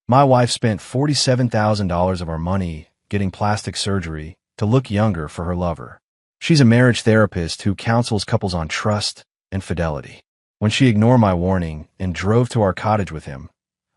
My wife spent $47,000 of our money getting plastic surgery to look younger for her lover. She's a marriage therapist who counsels couples on trust and fidelity. When she ignored my warning and drove to our cottage with him,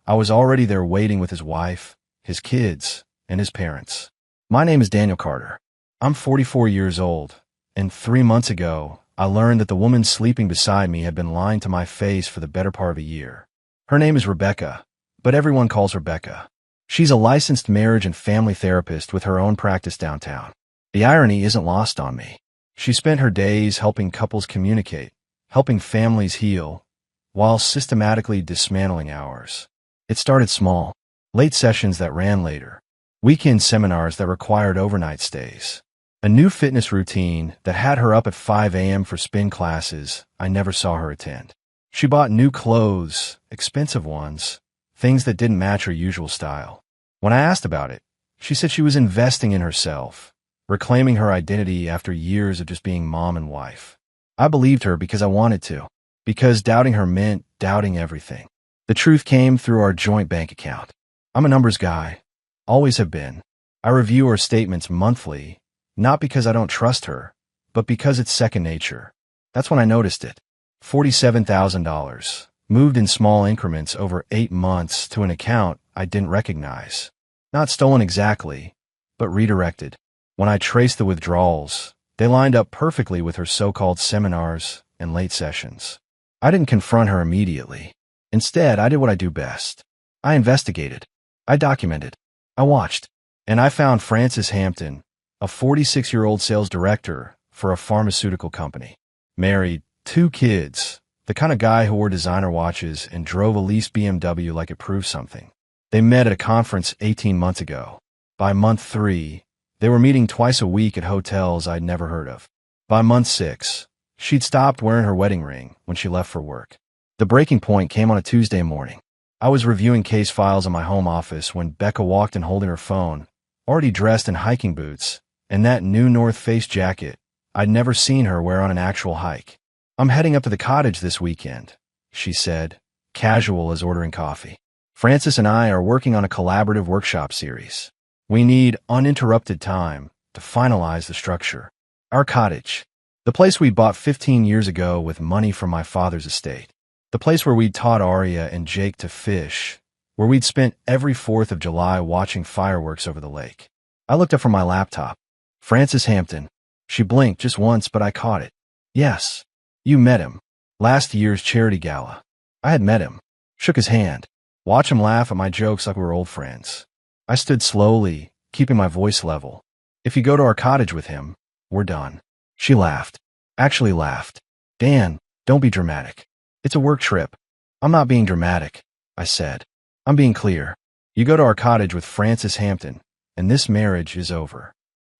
I was already there waiting with his wife, his kids, and his parents. My name is Daniel Carter. I'm 44 years old, and 3 months ago, I learned that the woman sleeping beside me had been lying to my face for the better part of a year. Her name is Rebecca, but everyone calls her Becca. She's a licensed marriage and family therapist with her own practice downtown. The irony isn't lost on me. She spent her days helping couples communicate, helping families heal, while systematically dismantling ours. It started small, late sessions that ran later, weekend seminars that required overnight stays, a new fitness routine that had her up at 5 a.m. for spin classes I never saw her attend. She bought new clothes, expensive ones, things that didn't match her usual style. When I asked about it, she said she was investing in herself, reclaiming her identity after years of just being mom and wife. I believed her because I wanted to, because doubting her meant doubting everything. The truth came through our joint bank account. I'm a numbers guy, always have been. I review her statements monthly, not because I don't trust her, but because it's second nature. That's when I noticed it. $47,000, moved in small increments over 8 months to an account I didn't recognize. Not stolen exactly, but redirected. When I traced the withdrawals, they lined up perfectly with her so-called seminars and late sessions. I didn't confront her immediately. Instead, I did what I do best. I investigated. I documented. I watched. And I found Frances Hampton, a 46-year-old sales director for a pharmaceutical company. Married, 2 kids, the kind of guy who wore designer watches and drove a leased BMW like it proved something. They met at a conference 18 months ago. By month 3, they were meeting twice a week at hotels I'd never heard of. By month 6, she'd stopped wearing her wedding ring when she left for work. The breaking point came on a Tuesday morning. I was reviewing case files in my home office when Becca walked in holding her phone, already dressed in hiking boots, and that new North Face jacket I'd never seen her wear on an actual hike. "I'm heading up to the cottage this weekend," she said, casual as ordering coffee. "Frances and I are working on a collaborative workshop series. We need uninterrupted time to finalize the structure. Our cottage, the place we bought 15 years ago with money from my father's estate. The place where we'd taught Aria and Jake to fish, where we'd spent every 4th of July watching fireworks over the lake." I looked up from my laptop. "Frances Hampton." She blinked just once, but I caught it. "Yes, you met him. Last year's charity gala." I had met him. Shook his hand. Watched him laugh at my jokes like we were old friends. I stood slowly, keeping my voice level. "If you go to our cottage with him, we're done." She laughed. Actually laughed. "Dan, don't be dramatic. It's a work trip." "I'm not being dramatic," I said. "I'm being clear. You go to our cottage with Frances Hampton, and this marriage is over."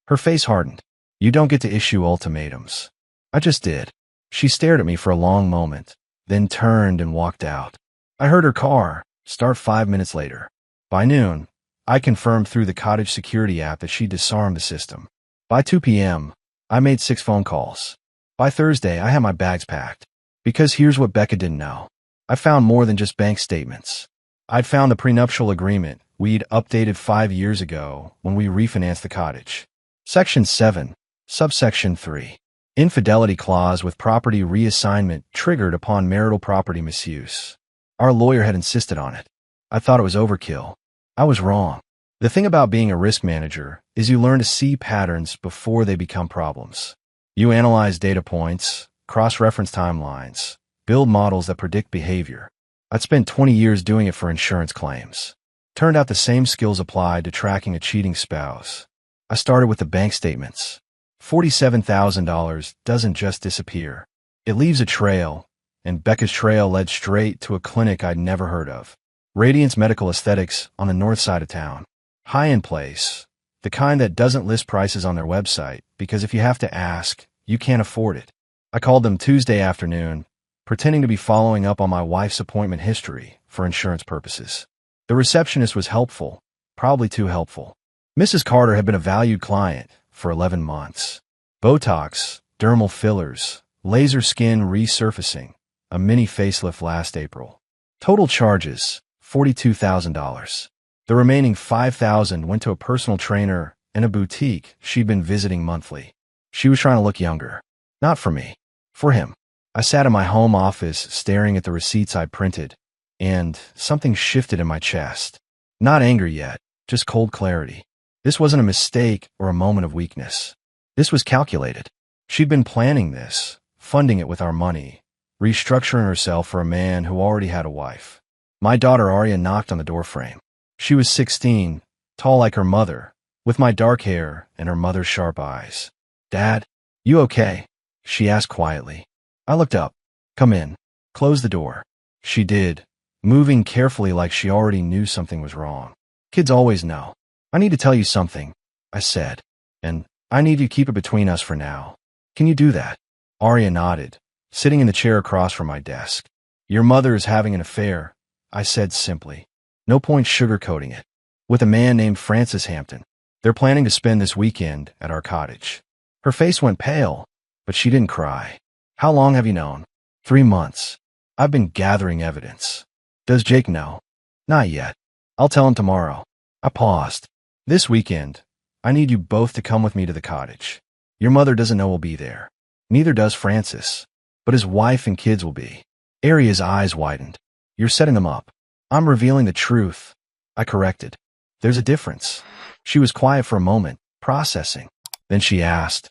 Her face hardened. "You don't get to issue ultimatums." I just did. She stared at me for a long moment, then turned and walked out. I heard her car start 5 minutes later. By noon, I confirmed through the cottage security app that she disarmed the system. By 2 p.m., I made 6 phone calls. By Thursday, I had my bags packed. Because here's what Becca didn't know. I found more than just bank statements. I'd found the prenuptial agreement we'd updated 5 years ago when we refinanced the cottage. Section 7, subsection 3. Infidelity clause with property reassignment triggered upon marital property misuse. Our lawyer had insisted on it. I thought it was overkill. I was wrong. The thing about being a risk manager is you learn to see patterns before they become problems. You analyze data points, cross-reference timelines, build models that predict behavior. I'd spent 20 years doing it for insurance claims. Turned out the same skills applied to tracking a cheating spouse. I started with the bank statements. $47,000 doesn't just disappear. It leaves a trail, and Becca's trail led straight to a clinic I'd never heard of. Radiance Medical Aesthetics on the north side of town. High-end place, the kind that doesn't list prices on their website because if you have to ask, you can't afford it. I called them Tuesday afternoon, pretending to be following up on my wife's appointment history for insurance purposes. The receptionist was helpful, probably too helpful. Mrs. Carter had been a valued client for 11 months. Botox, dermal fillers, laser skin resurfacing, a mini facelift last April. Total charges, $42,000. The remaining $5,000 went to a personal trainer and a boutique she'd been visiting monthly. She was trying to look younger. Not for me. For him. I sat in my home office staring at the receipts I printed, and something shifted in my chest. Not anger yet, just cold clarity. This wasn't a mistake or a moment of weakness. This was calculated. She'd been planning this, funding it with our money, restructuring herself for a man who already had a wife. My daughter Arya knocked on the doorframe. She was 16, tall like her mother, with my dark hair and her mother's sharp eyes. "Dad, you okay?" she asked quietly. I looked up. "Come in. Close the door." She did, moving carefully like she already knew something was wrong. Kids always know. "I need to tell you something," I said, "and I need you to keep it between us for now. Can you do that?" Arya nodded, sitting in the chair across from my desk. "Your mother is having an affair," I said simply. No point sugarcoating it. "With a man named Francis Hampton. They're planning to spend this weekend at our cottage." Her face went pale, but she didn't cry. "How long have you known?" 3 months. "I've been gathering evidence." "Does Jake know?" "Not yet. I'll tell him tomorrow." I paused. "This weekend, I need you both to come with me to the cottage. Your mother doesn't know we'll be there. Neither does Francis. But his wife and kids will be." Arya's eyes widened. "You're setting them up." "I'm revealing the truth," I corrected. "There's a difference." She was quiet for a moment, processing. Then she asked,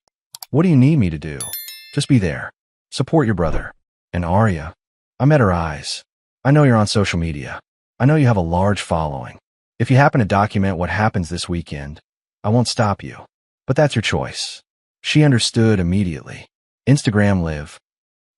"What do you need me to do?" "Just be there. Support your brother." "And Arya?" I met her eyes. "I know you're on social media. I know you have a large following. If you happen to document what happens this weekend, I won't stop you. But that's your choice." She understood immediately. "Instagram live.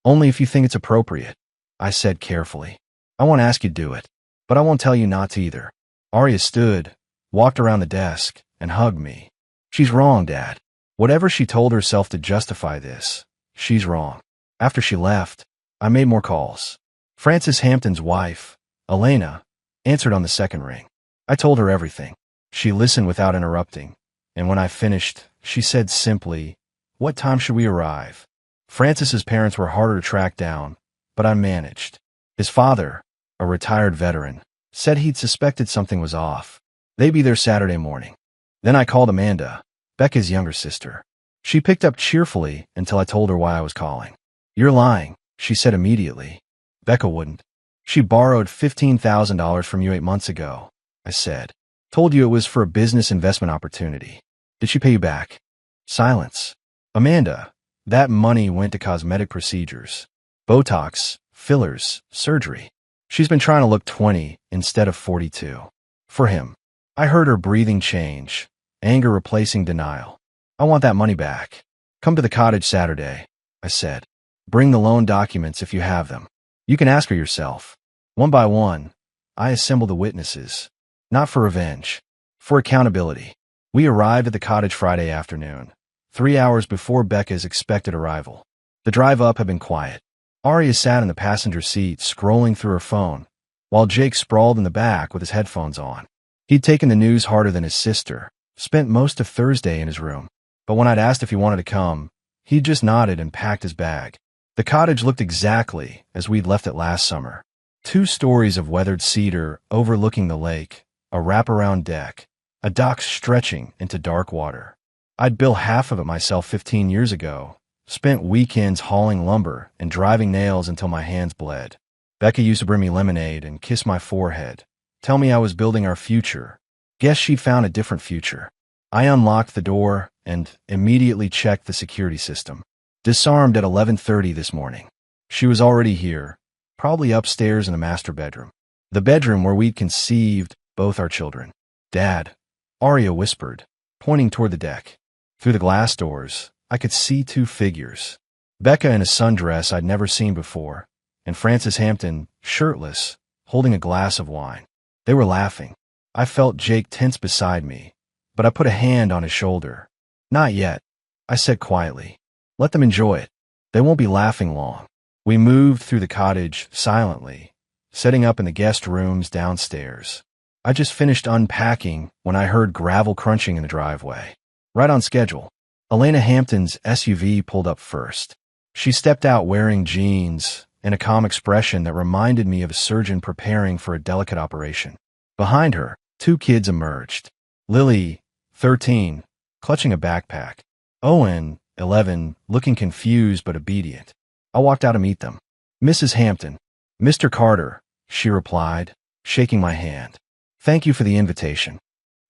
Only if you think it's appropriate," I said carefully. "I won't ask you to do it, but I won't tell you not to either." Arya stood, walked around the desk, and hugged me. "She's wrong, Dad. Whatever she told herself to justify this, she's wrong." After she left, I made more calls. Francis Hampton's wife, Elena, answered on the second ring. I told her everything. She listened without interrupting, and when I finished, she said simply, "What time should we arrive?" Francis's parents were harder to track down, but I managed. His father, a retired veteran, said he'd suspected something was off. They'd be there Saturday morning. Then I called Amanda, Becca's younger sister. She picked up cheerfully until I told her why I was calling. "You're lying," she said immediately. "Becca wouldn't. She borrowed $15,000 from you 8 months ago," I said. "Told you it was for a business investment opportunity. Did she pay you back?" Silence. "Amanda, that money went to cosmetic procedures. Botox, fillers, surgery. She's been trying to look 20 instead of 42. For him." I heard her breathing change, anger replacing denial. "I want that money back. Come to the cottage Saturday," I said. "Bring the loan documents if you have them. You can ask her yourself." One by one, I assembled the witnesses. Not for revenge. For accountability. We arrived at the cottage Friday afternoon, 3 hours before Becca's expected arrival. The drive up had been quiet. Arya sat in the passenger seat scrolling through her phone, while Jake sprawled in the back with his headphones on. He'd taken the news harder than his sister, spent most of Thursday in his room. But when I'd asked if he wanted to come, he just nodded and packed his bag. The cottage looked exactly as we'd left it last summer. 2 stories of weathered cedar overlooking the lake, a wraparound deck, a dock stretching into dark water. I'd built half of it myself 15 years ago, spent weekends hauling lumber and driving nails until my hands bled. Becca used to bring me lemonade and kiss my forehead, tell me I was building our future. Guess she'd found a different future. I unlocked the door and immediately checked the security system. Disarmed at 11:30 this morning. She was already here, probably upstairs in the master bedroom. The bedroom where we'd conceived both our children. "Dad," Arya whispered, pointing toward the deck. Through the glass doors, I could see 2 figures. Becca in a sundress I'd never seen before, and Francis Hampton, shirtless, holding a glass of wine. They were laughing. I felt Jake tense beside me, but I put a hand on his shoulder. "Not yet," I said quietly. "Let them enjoy it. They won't be laughing long." We moved through the cottage silently, setting up in the guest rooms downstairs. I just finished unpacking when I heard gravel crunching in the driveway. Right on schedule. Elena Hampton's SUV pulled up first. She stepped out wearing jeans and a calm expression that reminded me of a surgeon preparing for a delicate operation. Behind her, Two kids emerged. Lily, 13, clutching a backpack. Owen, 11, looking confused but obedient. I walked out to meet them. Mrs. Hampton. Mr. Carter, she replied, shaking my hand. Thank you for the invitation.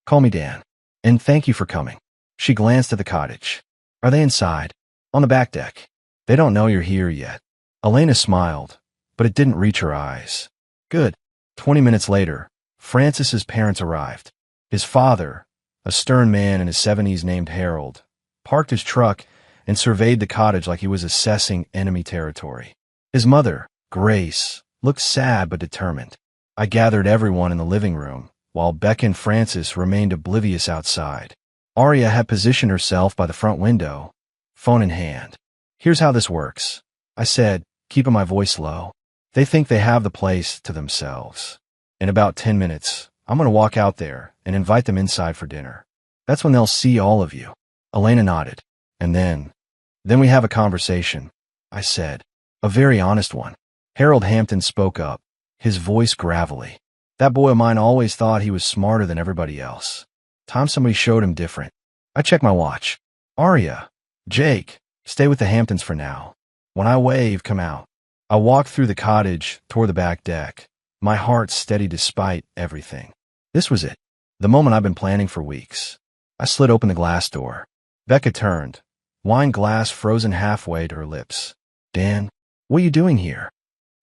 Call me Dan. And thank you for coming. She glanced at the cottage. Are they inside? On the back deck. They don't know you're here yet. Elena smiled, but it didn't reach her eyes. Good. 20 minutes later, Francis's parents arrived. His father, a stern man in his 70s named Harold, parked his truck and surveyed the cottage like he was assessing enemy territory. His mother, Grace, looked sad but determined. I gathered everyone in the living room, while Beck and Francis remained oblivious outside. Arya had positioned herself by the front window, phone in hand. Here's how this works, I said, keeping my voice low. They think they have the place to themselves. In about 10 minutes, I'm going to walk out there and invite them inside for dinner. That's when they'll see all of you. Elena nodded. And then we have a conversation, I said. A very honest one. Harold Hampton spoke up, his voice gravelly. That boy of mine always thought he was smarter than everybody else. Time somebody showed him different. I checked my watch. Arya, Jake, stay with the Hamptons for now. When I wave, come out. I walked through the cottage toward the back deck, my heart steady despite everything. This was it, the moment I've been planning for weeks. I slid open the glass door. Becca turned, wine glass frozen halfway to her lips. Dan, what are you doing here?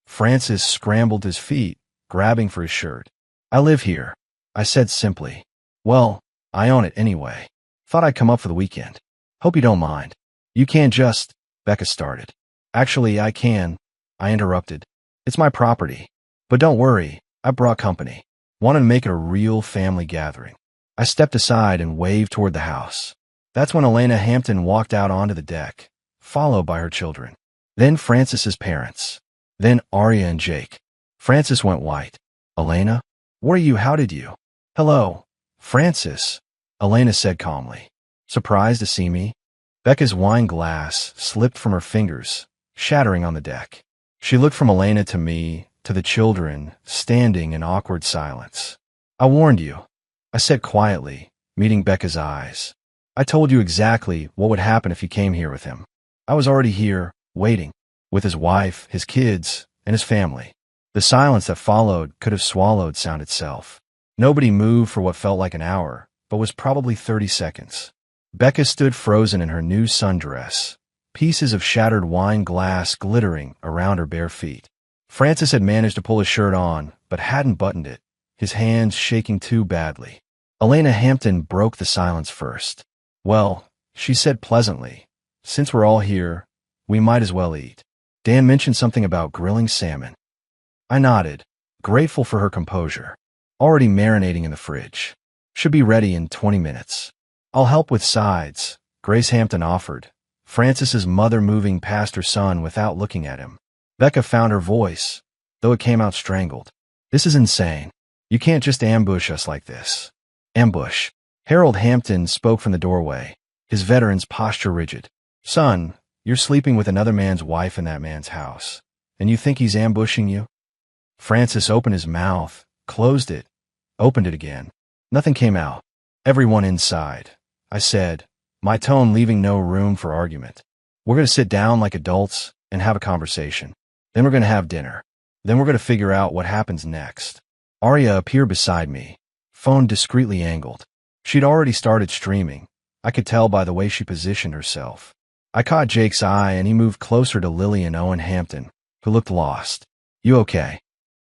Francis scrambled to his feet, grabbing for his shirt. I live here, I said simply. Well, I own it anyway. Thought I'd come up for the weekend. Hope you don't mind. You can't just, Becca started. Actually, I can, I interrupted. It's my property. But don't worry, I brought company. Wanted to make it a real family gathering. I stepped aside and waved toward the house. That's when Elena Hampton walked out onto the deck, followed by her children. Then Francis's parents. Then Arya and Jake. Francis went white. Elena? What are you? How did you? Hello, Francis, Elena said calmly. Surprised to see me? Becca's wine glass slipped from her fingers, shattering on the deck. She looked from Elena to me, to the children, standing in awkward silence. I warned you, I said quietly, meeting Becca's eyes. I told you exactly what would happen if you came here with him. I was already here, waiting, with his wife, his kids, and his family. The silence that followed could have swallowed sound itself. Nobody moved for what felt like an hour, but was probably 30 seconds. Becca stood frozen in her new sundress, pieces of shattered wine glass glittering around her bare feet. Francis had managed to pull his shirt on, but hadn't buttoned it, his hands shaking too badly. Elena Hampton broke the silence first. Well, she said pleasantly, since we're all here, we might as well eat. Dan mentioned something about grilling salmon. I nodded, grateful for her composure. Already marinating in the fridge. Should be ready in 20 minutes. I'll help with sides, Grace Hampton offered, Francis's mother moving past her son without looking at him. Becca found her voice, though it came out strangled. This is insane. You can't just ambush us like this. Ambush. Harold Hampton spoke from the doorway, his veteran's posture rigid. Son, you're sleeping with another man's wife in that man's house, and you think he's ambushing you? Francis opened his mouth, closed it, opened it again. Nothing came out. Everyone inside, I said, my tone leaving no room for argument. We're going to sit down like adults and have a conversation. Then we're going to have dinner. Then we're going to figure out what happens next. Arya appeared beside me, phone discreetly angled. She'd already started streaming. I could tell by the way she positioned herself. I caught Jake's eye and he moved closer to Lily and Owen Hampton, who looked lost. You okay?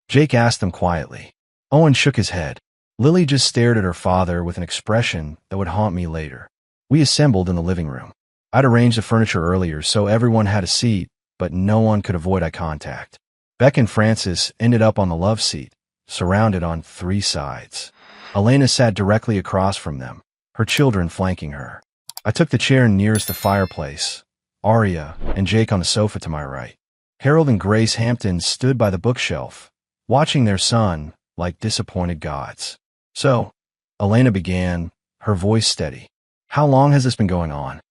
Jake asked them quietly. Owen shook his head. Lily just stared at her father with an expression that would haunt me later. We assembled in the living room. I'd arranged the furniture earlier so everyone had a seat, but no one could avoid eye contact. Beck and Francis ended up on the love seat, surrounded on 3 sides. Elena sat directly across from them, her children flanking her. I took the chair nearest the fireplace, Arya and Jake on the sofa to my right. Harold and Grace Hampton stood by the bookshelf, watching their son like disappointed gods. So, Elena began, her voice steady. How long has this been going on?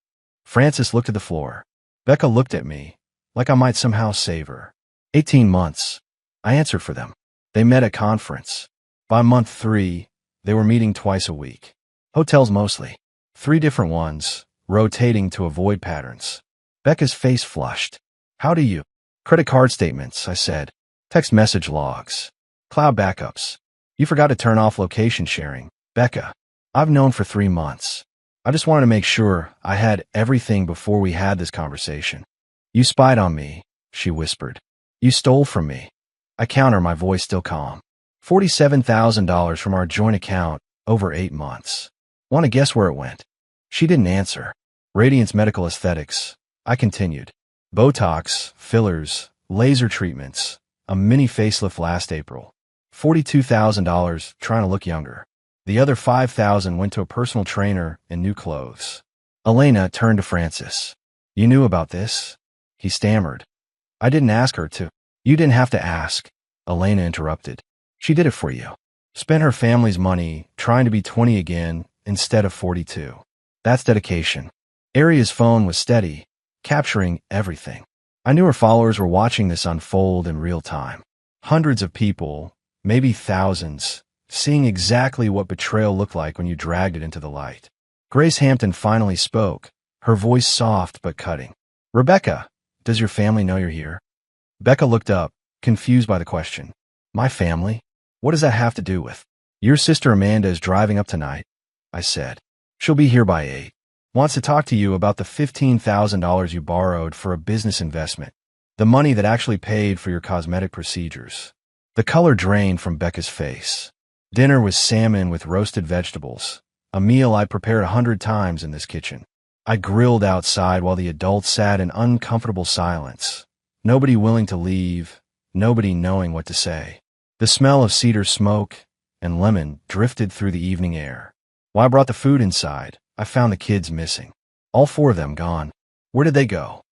Francis looked at the floor. Becca looked at me, like I might somehow save her. 18 months. I answered for them. They met at conference. By month 3, They were meeting twice a week. Hotels mostly. 3 different ones, rotating to avoid patterns. Becca's face flushed. How do you? Credit card statements, I said. Text message logs. Cloud backups. You forgot to turn off location sharing. Becca, I've known for 3 months. I just wanted to make sure I had everything before we had this conversation. You spied on me, she whispered. You stole from me. I counter, my voice still calm. $47,000 from our joint account over 8 months. Want to guess where it went? She didn't answer. Radiance Medical Aesthetics. I continued. Botox, fillers, laser treatments, a mini facelift last April. $42,000 trying to look younger. The other $5,000 went to a personal trainer and new clothes. Elena turned to Francis. You knew about this? He stammered. I didn't ask her to. You didn't have to ask. Elena interrupted. She did it for you. Spent her family's money trying to be 20 again instead of 42. That's dedication. Aria's phone was steady, capturing everything. I knew her followers were watching this unfold in real time. Hundreds of people, maybe thousands, seeing exactly what betrayal looked like when you dragged it into the light. Grace Hampton finally spoke, her voice soft but cutting. Rebecca, does your family know you're here? Becca looked up, confused by the question. My family? What does that have to do with? Your sister Amanda is driving up tonight, I said. She'll be here by 8. Wants to talk to you about the $15,000 you borrowed for a business investment, the money that actually paid for your cosmetic procedures. The color drained from Becca's face. Dinner was salmon with roasted vegetables, a meal I prepared 100 times in this kitchen. I grilled outside while the adults sat in uncomfortable silence, nobody willing to leave, nobody knowing what to say. The smell of cedar smoke and lemon drifted through the evening air. While I brought the food inside, I found the kids missing. All 4 of them gone. Where did they go?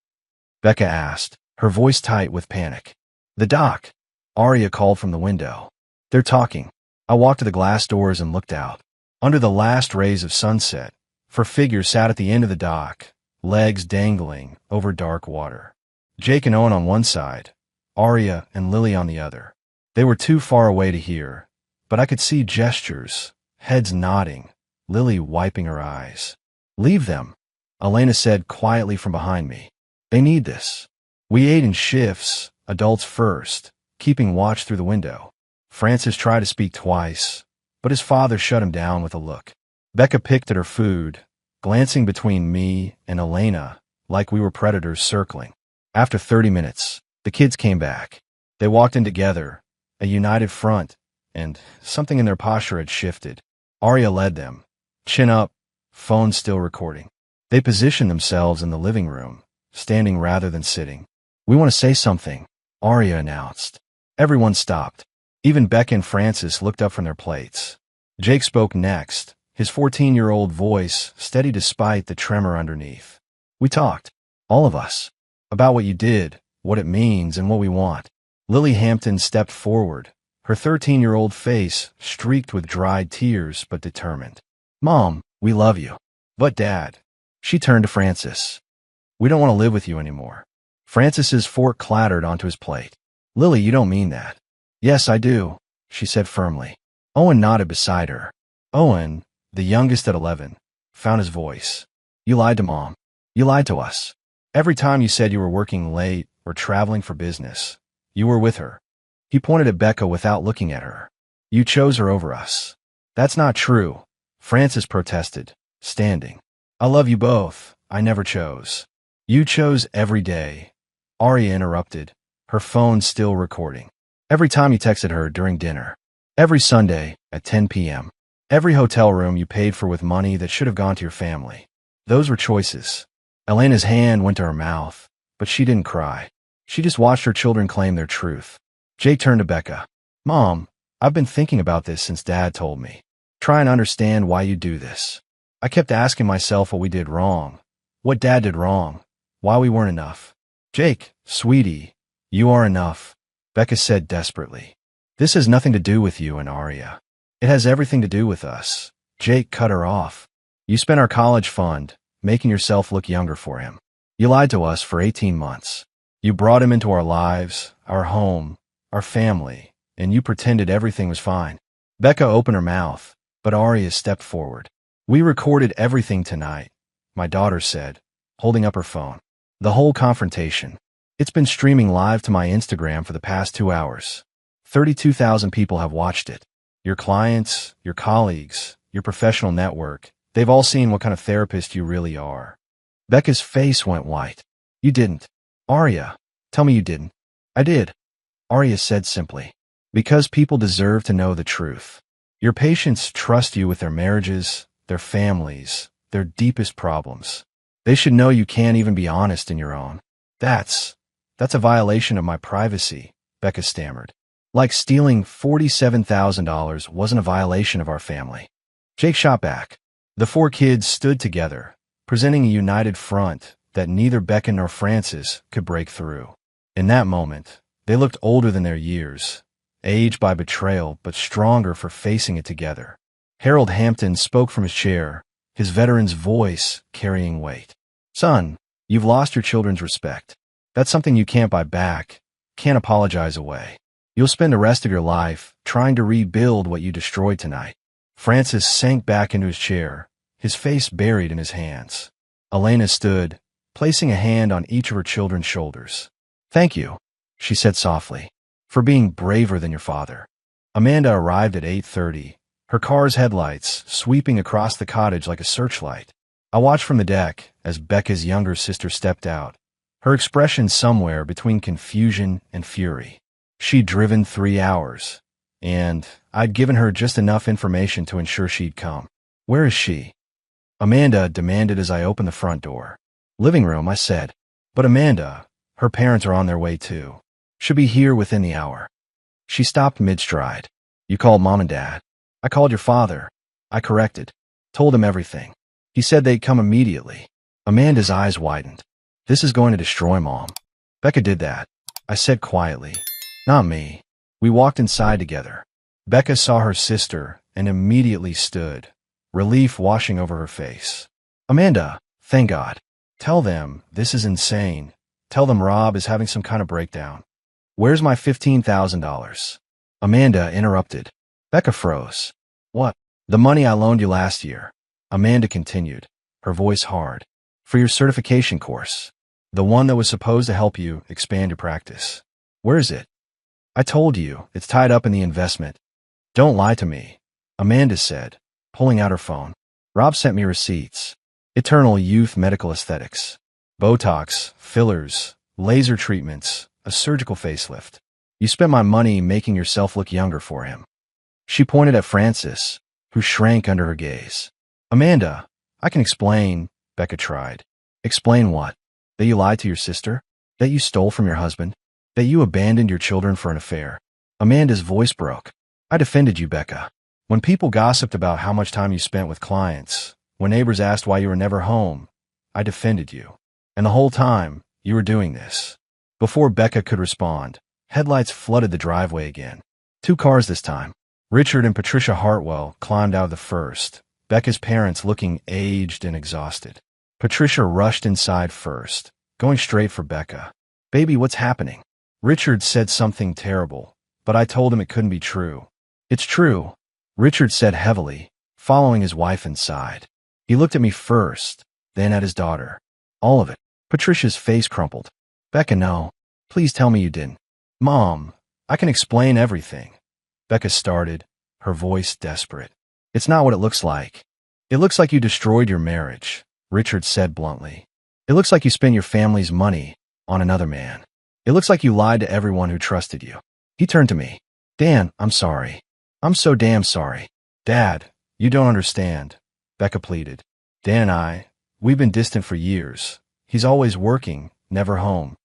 Becca asked, her voice tight with panic. The dock. Aria called from the window. They're talking. I walked to the glass doors and looked out. Under the last rays of sunset, 4 figures sat at the end of the dock, legs dangling over dark water. Jake and Owen on one side, Aria and Lily on the other. They were too far away to hear, but I could see gestures, heads nodding, Lily wiping her eyes. Leave them, Elena said quietly from behind me. They need this. We ate in shifts, adults first, keeping watch through the window. Francis tried to speak twice, but his father shut him down with a look. Becca picked at her food, glancing between me and Elena like we were predators circling. After 30 minutes, the kids came back. They walked in together, a united front, and something in their posture had shifted. Aria led them, chin up, phone still recording. They positioned themselves in the living room, standing rather than sitting. We want to say something, Aria announced. Everyone stopped. Even Becca and Francis looked up from their plates. Jake spoke next, his 14-year-old voice steady despite the tremor underneath. We talked, all of us, about what you did, what it means, and what we want. Lily Hampton stepped forward, her 13-year-old face streaked with dried tears but determined. Mom, we love you. But Dad. She turned to Francis. We don't want to live with you anymore. Francis's fork clattered onto his plate. Lily, you don't mean that. Yes, I do, she said firmly. Owen nodded beside her. Owen, the youngest at 11, found his voice. You lied to Mom. You lied to us. Every time you said you were working late or traveling for business, you were with her. He pointed at Becca without looking at her. You chose her over us. That's not true, Francis protested, standing. I love you both. I never chose. You chose every day. Aria interrupted, her phone still recording. Every time you texted her during dinner. Every Sunday at 10 p.m. Every hotel room you paid for with money that should have gone to your family. Those were choices. Elena's hand went to her mouth, but she didn't cry. She just watched her children claim their truth. Jake turned to Becca. Mom, I've been thinking about this since Dad told me. Trying to understand why you do this. I kept asking myself what we did wrong, what Dad did wrong, why we weren't enough. Jake, sweetie, you are enough, Becca said desperately. This has nothing to do with you and Aria. It has everything to do with us. Jake cut her off. You spent our college fund, making yourself look younger for him. You lied to us for 18 months. You brought him into our lives, our home, our family, and you pretended everything was fine. Becca opened her mouth, But Arya stepped forward. "We recorded everything tonight," my daughter said, holding up her phone. "The whole confrontation. It's been streaming live to my Instagram for the past 2 hours. 32,000 people have watched it. Your clients, your colleagues, your professional network, they've all seen what kind of therapist you really are." Becca's face went white. "You didn't. Arya, tell me you didn't." "I did," Arya said simply. "Because people deserve to know the truth. Your patients trust you with their marriages, their families, their deepest problems. They should know you can't even be honest in your own." That's a violation of my privacy," Becca stammered. "Like stealing $47,000 wasn't a violation of our family." Jake shot back. The 4 kids stood together, presenting a united front that neither Becca nor Francis could break through. In that moment, they looked older than their years, aged by betrayal but stronger for facing it together. Harold Hampton spoke from his chair, his veteran's voice carrying weight. "Son, you've lost your children's respect. That's something you can't buy back, can't apologize away. You'll spend the rest of your life trying to rebuild what you destroyed tonight." Francis sank back into his chair, his face buried in his hands. Elena stood, placing a hand on each of her children's shoulders. "Thank you," she said softly, "for being braver than your father." Amanda arrived at 8:30, her car's headlights sweeping across the cottage like a searchlight. I watched from the deck as Becca's younger sister stepped out, her expression somewhere between confusion and fury. She'd driven 3 hours, and I'd given her just enough information to ensure she'd come. "Where is she?" Amanda demanded as I opened the front door. "Living room," I said. "But Amanda, her parents are on their way too. Should be here within the hour." She stopped mid-stride. "You called Mom and Dad." "I called your father," I corrected. "Told him everything. He said they'd come immediately." Amanda's eyes widened. "This is going to destroy Mom." "Becca did that," I said quietly. "Not me." We walked inside together. Becca saw her sister and immediately stood, relief washing over her face. "Amanda, thank God. Tell them this is insane. Tell them Rob is having some kind of breakdown." "Where's my $15,000? Amanda interrupted. Becca froze. "What?" "The money I loaned you last year," Amanda continued, her voice hard. "For your certification course. The one that was supposed to help you expand your practice. Where is it?" "I told you, it's tied up in the investment." "Don't lie to me," Amanda said, pulling out her phone. "Rob sent me receipts. Eternal Youth Medical Aesthetics. Botox, fillers, laser treatments, a surgical facelift. You spent my money making yourself look younger for him." She pointed at Francis, who shrank under her gaze. "Amanda, I can explain," Becca tried. "Explain what? That you lied to your sister? That you stole from your husband? That you abandoned your children for an affair?" Amanda's voice broke. "I defended you, Becca. When people gossiped about how much time you spent with clients, when neighbors asked why you were never home, I defended you. And the whole time, you were doing this." Before Becca could respond, headlights flooded the driveway again. 2 cars this time. Richard and Patricia Hartwell climbed out of the first, Becca's parents looking aged and exhausted. Patricia rushed inside first, going straight for Becca. "Baby, what's happening?" Richard said something terrible, but I told him it couldn't be true. "It's true," Richard said heavily, following his wife inside. He looked at me first, then at his daughter. "All of it." Patricia's face crumpled. "Becca, no. Please tell me you didn't." "Mom, I can explain everything," Becca started, her voice desperate. "It's not what it looks like. It looks like you destroyed your marriage," Richard said bluntly. "It looks like you spent your family's money on another man. It looks like you lied to everyone who trusted you." He turned to me. "Dan, I'm sorry. I'm so damn sorry." "Dad, you don't understand," Becca pleaded. "Dan and we've been distant for years. He's always working, never home.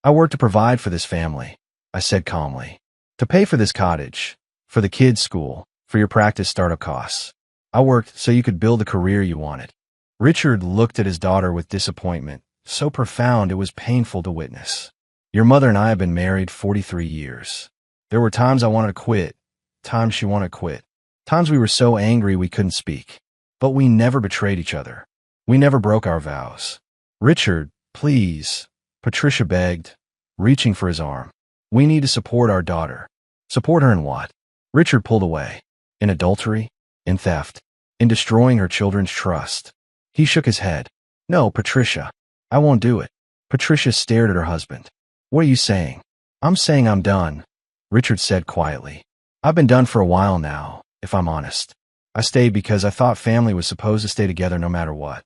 I work to provide for this family," I said calmly. "To pay for this cottage, for the kids' school, for your practice startup costs. I worked so you could build the career you wanted." Richard looked at his daughter with disappointment, so profound it was painful to witness. "Your mother and I have been married 43 years. There were times I wanted to quit, times she wanted to quit, times we were so angry we couldn't speak. But we never betrayed each other. We never broke our vows." "Richard, please," Patricia begged, reaching for his arm. "We need to support our daughter." "Support her in what?" Richard pulled away. "In adultery? In theft. In destroying her children's trust. He shook his head. No, Patricia. I won't do it. Patricia stared at her husband. What are you saying? I'm saying I'm done, Richard said quietly. I've been done for a while now, if I'm honest. I stayed because I thought family was supposed to stay together no matter what.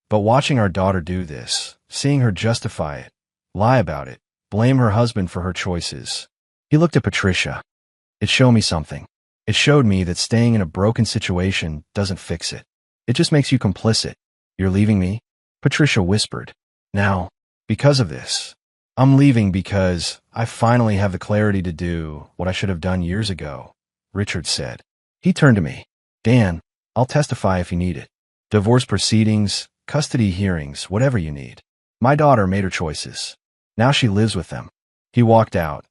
But watching our daughter do this, seeing her justify it, lie about it, blame her husband for her choices. He looked at Patricia. It showed me something. It showed me that staying in a broken situation doesn't fix it. It just makes you complicit. You're leaving me? Patricia whispered. Now, because of this. I'm leaving because I finally have the clarity to do what I should have done years ago, Richard said. He turned to me. Dan, I'll testify if you need it. Divorce proceedings, custody hearings, whatever you need. My daughter made her choices. Now she lives with them. He walked out,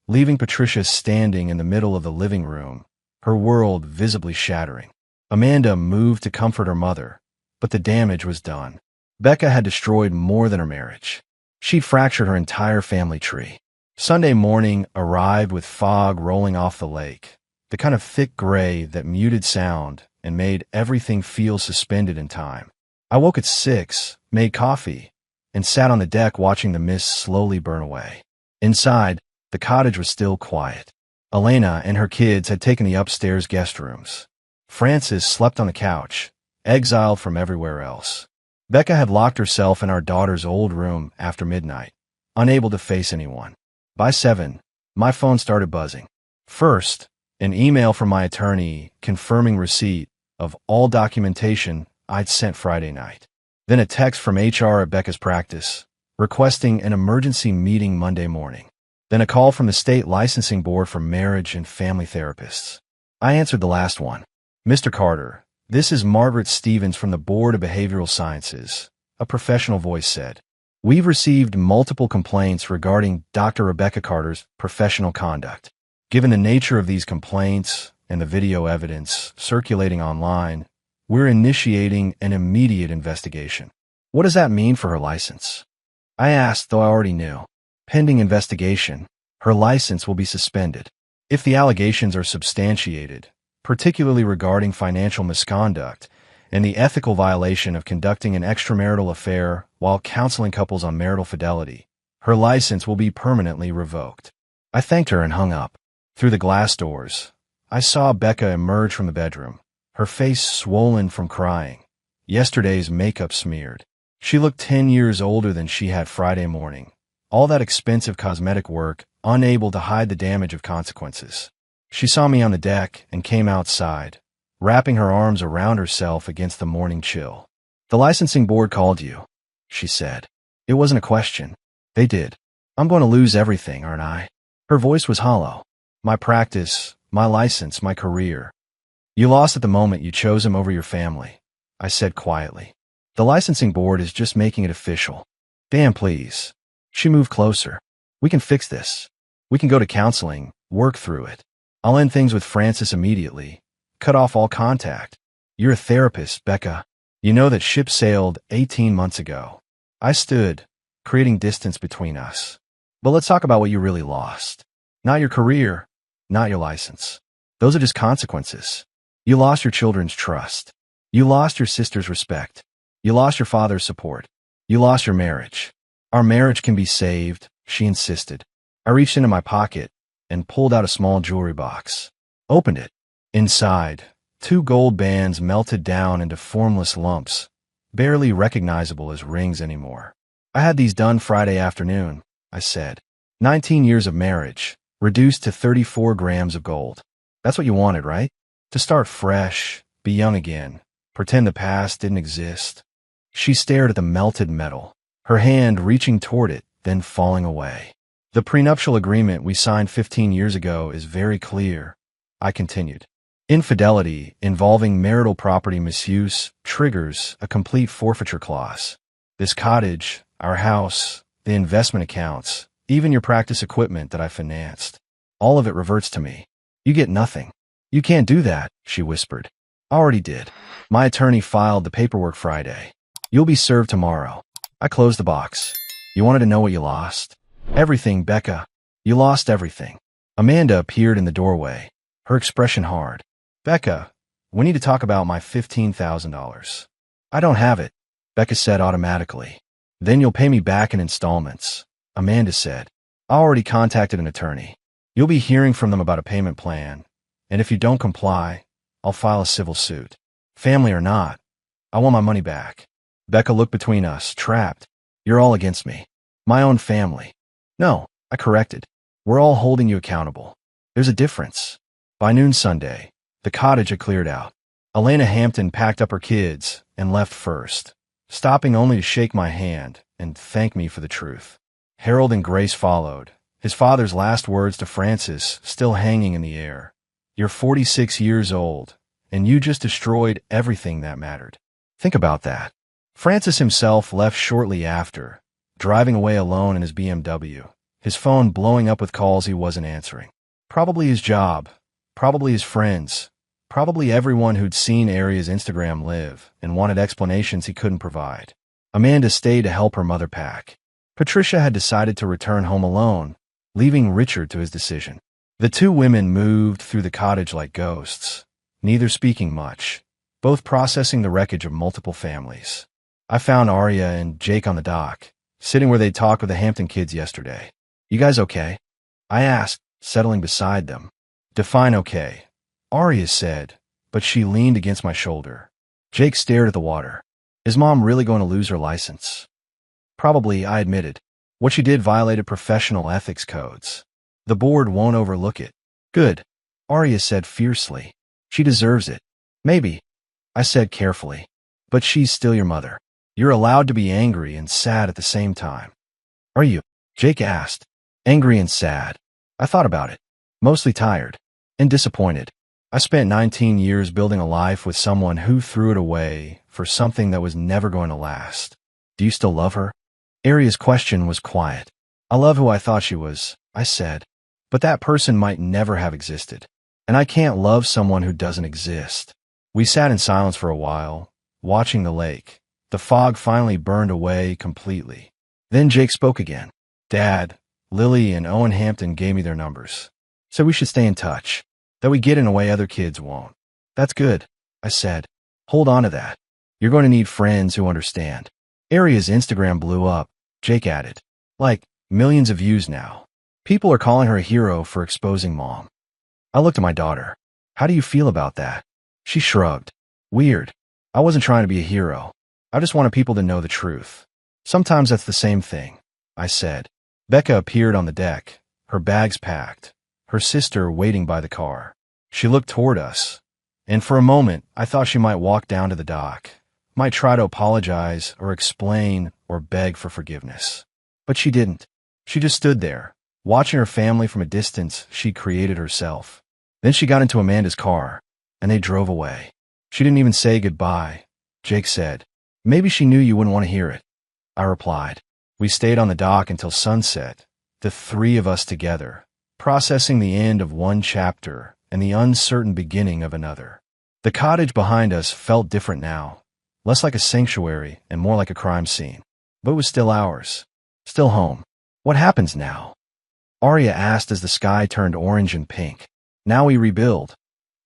leaving Patricia standing in the middle of the living room, her world visibly shattering. Amanda moved to comfort her mother, but the damage was done. Becca had destroyed more than her marriage. She'd fractured her entire family tree. Sunday morning arrived with fog rolling off the lake, the kind of thick gray that muted sound and made everything feel suspended in time. I woke at 6, made coffee, and sat on the deck watching the mist slowly burn away. Inside, the cottage was still quiet. Elena and her kids had taken the upstairs guest rooms. Frances slept on the couch, exiled from everywhere else. Becca had locked herself in our daughter's old room after midnight, unable to face anyone. By 7, my phone started buzzing. First, an email from my attorney confirming receipt of all documentation I'd sent Friday night. Then a text from HR at Becca's practice, requesting an emergency meeting Monday morning. Then a call from the state licensing board for marriage and family therapists. I answered the last one. Mr. Carter, this is Margaret Stevens from the Board of Behavioral Sciences, a professional voice said. We've received multiple complaints regarding Dr. Rebecca Carter's professional conduct. Given the nature of these complaints and the video evidence circulating online, we're initiating an immediate investigation. What does that mean for her license? I asked, though I already knew. Pending investigation, her license will be suspended. If the allegations are substantiated, particularly regarding financial misconduct and the ethical violation of conducting an extramarital affair while counseling couples on marital fidelity, her license will be permanently revoked. I thanked her and hung up. Through the glass doors, I saw Becca emerge from the bedroom, her face swollen from crying, yesterday's makeup smeared. She looked 10 years older than she had Friday morning, all that expensive cosmetic work unable to hide the damage of consequences. She saw me on the deck and came outside, wrapping her arms around herself against the morning chill. The licensing board called you, she said. It wasn't a question. They did. I'm going to lose everything, aren't I? Her voice was hollow. My practice, my license, my career. You lost at the moment you chose him over your family, I said quietly. The licensing board is just making it official. Dan, please. She moved closer. We can fix this. We can go to counseling, work through it. I'll end things with Frances immediately. Cut off all contact. You're a therapist, Becca. You know that ship sailed 18 months ago. I stood, creating distance between us. But let's talk about what you really lost. Not your career, not your license. Those are just consequences. You lost your children's trust. You lost your sister's respect. You lost your father's support. You lost your marriage. Our marriage can be saved, she insisted. I reached into my pocket and pulled out a small jewelry box. Opened it. Inside, 2 gold bands melted down into formless lumps, barely recognizable as rings anymore. I had these done Friday afternoon, I said. 19 years of marriage, reduced to 34 grams of gold. That's what you wanted, right? To start fresh, be young again, pretend the past didn't exist. She stared at the melted metal, her hand reaching toward it, then falling away. The prenuptial agreement we signed 15 years ago is very clear, I continued. Infidelity involving marital property misuse triggers a complete forfeiture clause. This cottage, our house, the investment accounts, even your practice equipment that I financed, all of it reverts to me. You get nothing. You can't do that, she whispered. Already did. My attorney filed the paperwork Friday. You'll be served tomorrow. I closed the box. You wanted to know what you lost? Everything, Becca. You lost everything. Amanda appeared in the doorway, her expression hard. Becca, We need to talk about my $15,000. I don't have it, Becca said automatically. Then you'll pay me back in installments, Amanda said. I already contacted an attorney. You'll be hearing from them about a payment plan, and if you don't comply, I'll file a civil suit. Family or not, I want my money back. Becca looked between us, trapped. You're all against me. My own family. No, I corrected. We're all holding you accountable. There's a difference. By noon Sunday, the cottage had cleared out. Elena Hampton packed up her kids and left first, stopping only to shake my hand and thank me for the truth. Harold and Grace followed, his father's last words to Francis still hanging in the air. You're 46 years old, and you just destroyed everything that mattered. Think about that. Francis himself left shortly after, driving away alone in his BMW, his phone blowing up with calls he wasn't answering. Probably his job, probably his friends, probably everyone who'd seen Aria's Instagram live and wanted explanations he couldn't provide. Amanda stayed to help her mother pack. Patricia had decided to return home alone, leaving Richard to his decision. The two women moved through the cottage like ghosts, neither speaking much, both processing the wreckage of multiple families. I found Aria and Jake on the dock, sitting where they'd talked with the Hampton kids yesterday. You guys okay? I asked, settling beside them. Define okay, Aria said, but she leaned against my shoulder. Jake stared at the water. Is Mom really going to lose her license? Probably, I admitted. What she did violated professional ethics codes. The board won't overlook it. Good, Aria said fiercely. She deserves it. Maybe, I said carefully. But she's still your mother. You're allowed to be angry and sad at the same time. Are you? Jake asked. Angry and sad. I thought about it. Mostly tired. And disappointed. I spent 19 years building a life with someone who threw it away for something that was never going to last. Do you still love her? Aria's question was quiet. I love who I thought she was, I said. But that person might never have existed. And I can't love someone who doesn't exist. We sat in silence for a while, watching the lake. The fog finally burned away completely. Then Jake spoke again. Dad, Lily, and Owen Hampton gave me their numbers. Said we should stay in touch. That we get in a way other kids won't. That's good, I said. Hold on to that. You're going to need friends who understand. Aria's Instagram blew up, Jake added. Like, millions of views now. People are calling her a hero for exposing Mom. I looked at my daughter. How do you feel about that? She shrugged. Weird. I wasn't trying to be a hero. I just wanted people to know the truth. Sometimes that's the same thing, I said. Becca appeared on the deck, her bags packed, her sister waiting by the car. She looked toward us, and for a moment I thought she might walk down to the dock, might try to apologize or explain or beg for forgiveness. But she didn't. She just stood there, watching her family from a distance she created herself. Then she got into Amanda's car, and they drove away. She didn't even say goodbye, Jake said. Maybe she knew you wouldn't want to hear it, I replied. We stayed on the dock until sunset, the three of us together, processing the end of one chapter and the uncertain beginning of another. The cottage behind us felt different now, less like a sanctuary and more like a crime scene. But it was still ours, still home. What happens now? Aria asked as the sky turned orange and pink. Now we rebuild,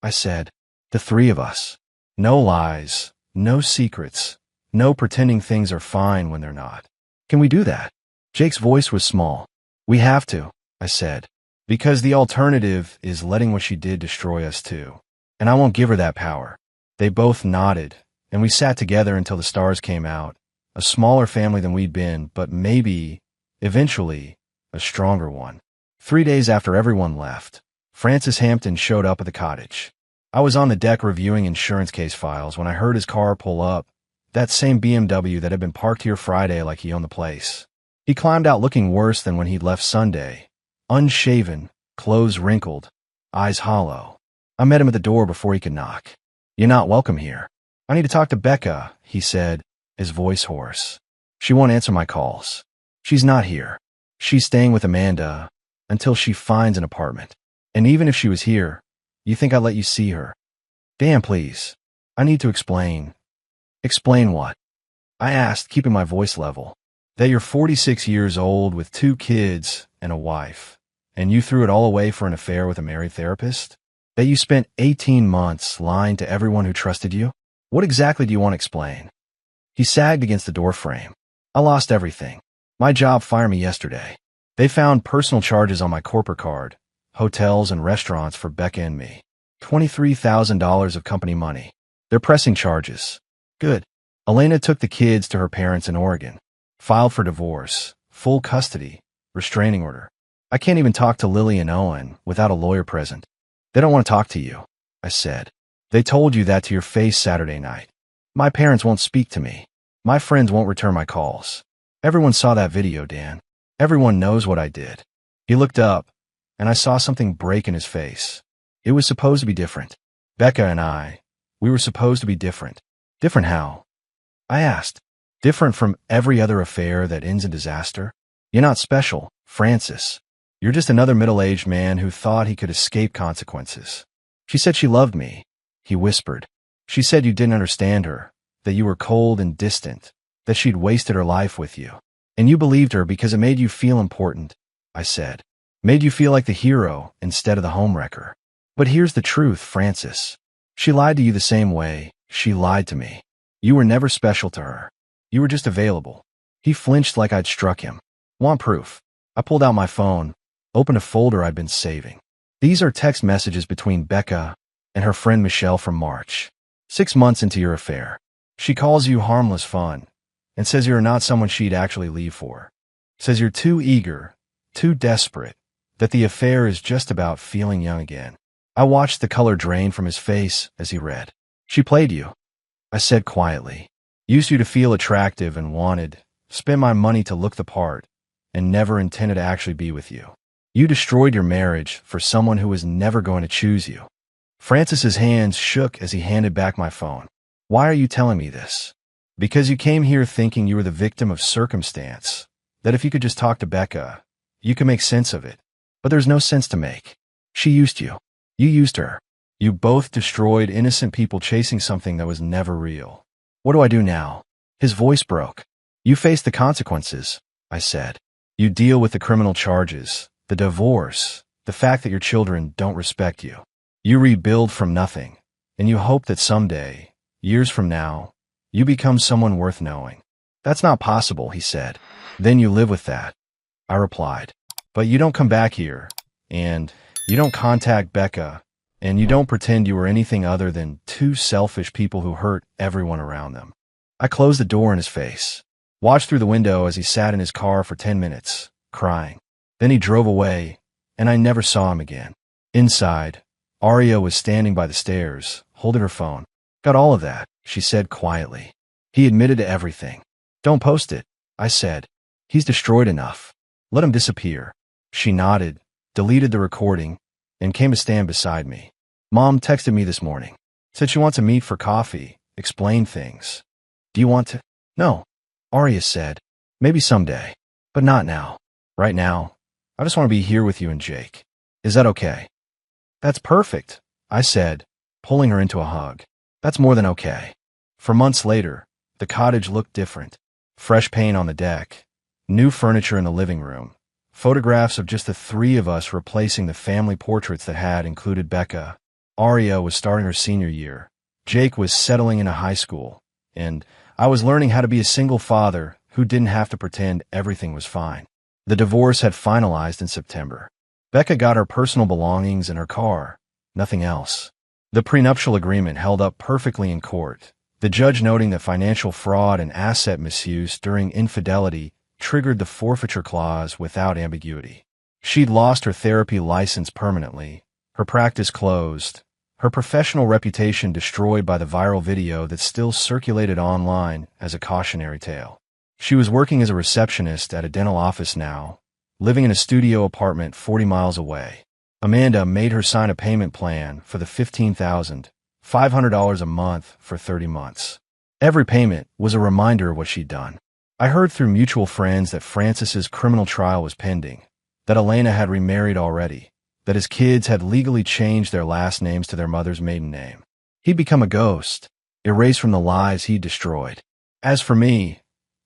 I said. The three of us. No lies, no secrets, no pretending things are fine when they're not. Can we do that? Jake's voice was small. We have to, I said. Because the alternative is letting what she did destroy us too. And I won't give her that power. They both nodded, and we sat together until the stars came out. A smaller family than we'd been, but maybe, eventually, a stronger one. 3 days after everyone left, Francis Hampton showed up at the cottage. I was on the deck reviewing insurance case files when I heard his car pull up, that same BMW that had been parked here Friday like he owned the place. He climbed out looking worse than when he'd left Sunday. Unshaven, clothes wrinkled, eyes hollow. I met him at the door before he could knock. You're not welcome here. I need to talk to Becca, he said, his voice hoarse. She won't answer my calls. She's not here. She's staying with Amanda until she finds an apartment. And even if she was here, you think I'd let you see her? Damn, please. I need to explain. Explain what? I asked, keeping my voice level. That you're 46 years old with 2 kids and a wife, and you threw it all away for an affair with a married therapist? That you spent 18 months lying to everyone who trusted you? What exactly do you want to explain? He sagged against the doorframe. I lost everything. My job fired me yesterday. They found personal charges on my corporate card, hotels and restaurants for Becca and me. $23,000 of company money. They're pressing charges. Good. Elena took the kids to her parents in Oregon. Filed for divorce, full custody, restraining order. I can't even talk to Lily and Owen without a lawyer present. They don't want to talk to you, I said. They told you that to your face Saturday night. My parents won't speak to me. My friends won't return my calls. Everyone saw that video, Dan. Everyone knows what I did. He looked up, and I saw something break in his face. It was supposed to be different. Becca and we were supposed to be different. Different how? I asked. Different from every other affair that ends in disaster? You're not special, Francis. You're just another middle-aged man who thought he could escape consequences. She said she loved me, he whispered. She said you didn't understand her, that you were cold and distant, that she'd wasted her life with you. And you believed her because it made you feel important, I said. Made you feel like the hero instead of the homewrecker. But here's the truth, Francis. She lied to you the same way she lied to me. You were never special to her. You were just available. He flinched like I'd struck him. Want proof? I pulled out my phone, opened a folder I'd been saving. These are text messages between Becca and her friend Michelle from March. 6 months into your affair. She calls you harmless fun and says you're not someone she'd actually leave for. Says you're too eager, too desperate, that the affair is just about feeling young again. I watched the color drain from his face as he read. She played you, I said quietly. Used you to feel attractive and wanted, spent my money to look the part, and never intended to actually be with you. You destroyed your marriage for someone who was never going to choose you. Francis's hands shook as he handed back my phone. Why are you telling me this? Because you came here thinking you were the victim of circumstance, that if you could just talk to Becca, you could make sense of it. But there's no sense to make. She used you. You used her. You both destroyed innocent people chasing something that was never real. What do I do now? His voice broke. You face the consequences, I said. You deal with the criminal charges, the divorce, the fact that your children don't respect you. You rebuild from nothing, and you hope that someday, years from now, you become someone worth knowing. That's not possible, he said. Then you live with that, I replied. But you don't come back here, and you don't contact Becca, and you don't pretend you were anything other than two selfish people who hurt everyone around them. I closed the door in his face, watched through the window as he sat in his car for 10 minutes, crying. Then he drove away, and I never saw him again. Inside, Aria was standing by the stairs, holding her phone. Got all of that, she said quietly. He admitted to everything. Don't post it, I said. He's destroyed enough. Let him disappear. She nodded, deleted the recording, and came to stand beside me. Mom texted me this morning. Said she wants to meet for coffee, explain things. Do you want to? No, Aria said. Maybe someday, but not now. Right now, I just want to be here with you and Jake. Is that okay? That's perfect, I said, pulling her into a hug. That's more than okay. For months later, the cottage looked different. Fresh paint on the deck, new furniture in the living room, photographs of just the three of us replacing the family portraits that had included Becca. Aria was starting her senior year. Jake was settling into high school, and I was learning how to be a single father who didn't have to pretend everything was fine. The divorce had finalized in September. Becca got her personal belongings and her car, nothing else. The prenuptial agreement held up perfectly in court, the judge noting that financial fraud and asset misuse during infidelity triggered the forfeiture clause without ambiguity. She'd lost her therapy license permanently, her practice closed, her professional reputation destroyed by the viral video that still circulated online as a cautionary tale. She was working as a receptionist at a dental office now, living in a studio apartment 40 miles away. Amanda made her sign a payment plan for the $15,500 a month for 30 months. Every payment was a reminder of what she'd done. I heard through mutual friends that Francis's criminal trial was pending, that Elena had remarried already, that his kids had legally changed their last names to their mother's maiden name. He'd become a ghost, erased from the lives he'd destroyed. As for me,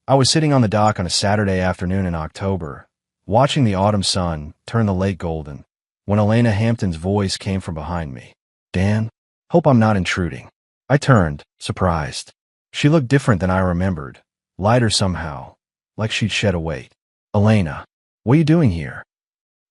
I was sitting on the dock on a Saturday afternoon in October, watching the autumn sun turn the lake golden, when Elena Hampton's voice came from behind me. Dan, hope I'm not intruding. I turned, surprised. She looked different than I remembered, lighter somehow, like she'd shed a weight. Elena, what are you doing here?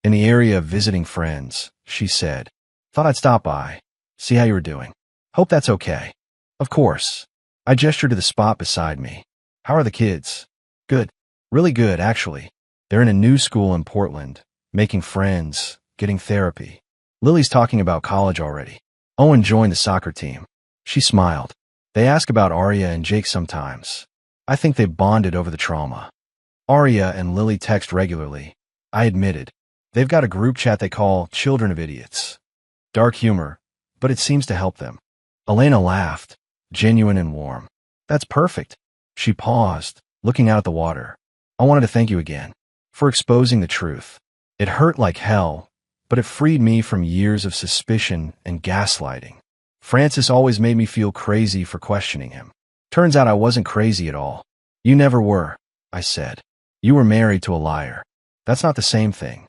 In the area of visiting friends, she said. Thought I'd stop by, see how you were doing. Hope that's okay. Of course. I gestured to the spot beside me. How are the kids? Good. Really good, actually. They're in a new school in Portland, making friends, getting therapy. Lily's talking about college already. Owen joined the soccer team. She smiled. They ask about Arya and Jake sometimes. I think they bonded over the trauma. Arya and Lily text regularly. I admitted. They've got a group chat they call Children of Idiots. Dark humor, but it seems to help them. Elena laughed, genuine and warm. That's perfect. She paused, looking out at the water. I wanted to thank you again for exposing the truth. It hurt like hell, but it freed me from years of suspicion and gaslighting. Francis always made me feel crazy for questioning him. Turns out I wasn't crazy at all. You never were, I said. You were married to a liar. That's not the same thing.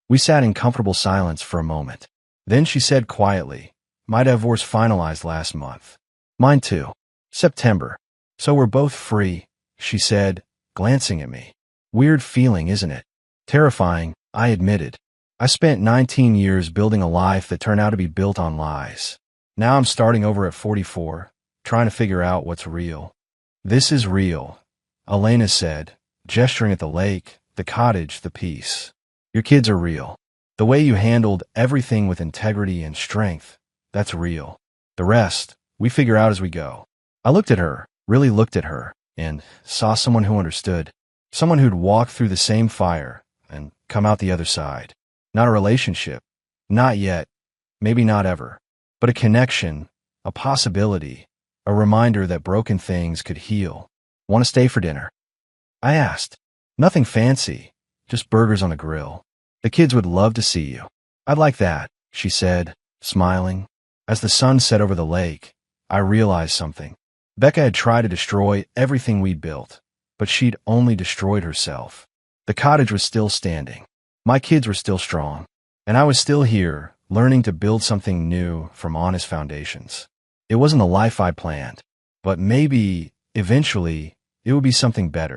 We sat in comfortable silence for a moment. Then she said quietly, my divorce finalized last month. Mine too. September. So we're both free, she said, glancing at me. Weird feeling, isn't it? Terrifying, I admitted. I spent 19 years building a life that turned out to be built on lies. Now I'm starting over at 44, trying to figure out what's real. This is real, Elena said, gesturing at the lake, the cottage, the peace. Your kids are real. The way you handled everything with integrity and strength, that's real. The rest, we figure out as we go. I looked at her, really looked at her, and saw someone who understood. Someone who'd walked through the same fire and come out the other side. Not a relationship. Not yet. Maybe not ever. But a connection, a possibility, a reminder that broken things could heal. Want to stay for dinner? I asked. Nothing fancy, just burgers on a grill. The kids would love to see you. I'd like that, she said, smiling. As the sun set over the lake, I realized something. Becca had tried to destroy everything we'd built, but she'd only destroyed herself. The cottage was still standing. My kids were still strong. And I was still here, learning to build something new from honest foundations. It wasn't the life I planned, but maybe, eventually, it would be something better.